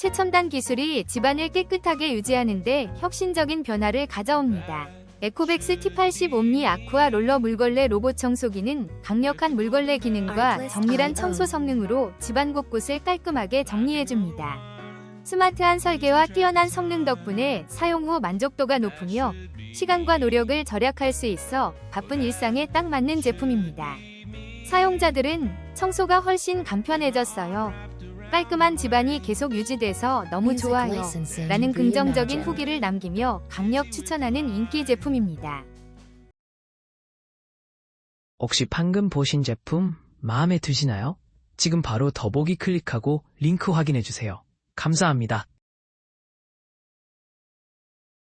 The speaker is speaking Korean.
최첨단 기술이 집안을 깨끗하게 유지하는 데 혁신적인 변화를 가져옵니다. 에코백스 T80 옴니 아쿠아 롤러 물걸레 로봇 청소기는 강력한 물걸레 기능과 정밀한 청소 성능으로 집안 곳곳을 깔끔하게 정리해줍니다. 스마트한 설계와 뛰어난 성능 덕분에 사용 후 만족도가 높으며 시간과 노력을 절약할 수 있어 바쁜 일상에 딱 맞는 제품입니다. 사용자들은 청소가 훨씬 간편해졌어요. 깔끔한 집안이 계속 유지돼서 너무 좋아요 라는 긍정적인 후기를 남기며 강력 추천하는 인기 제품입니다. 혹시 방금 보신 제품 마음에 드시나요? 지금 바로 더보기 클릭하고 링크 확인해주세요. 감사합니다.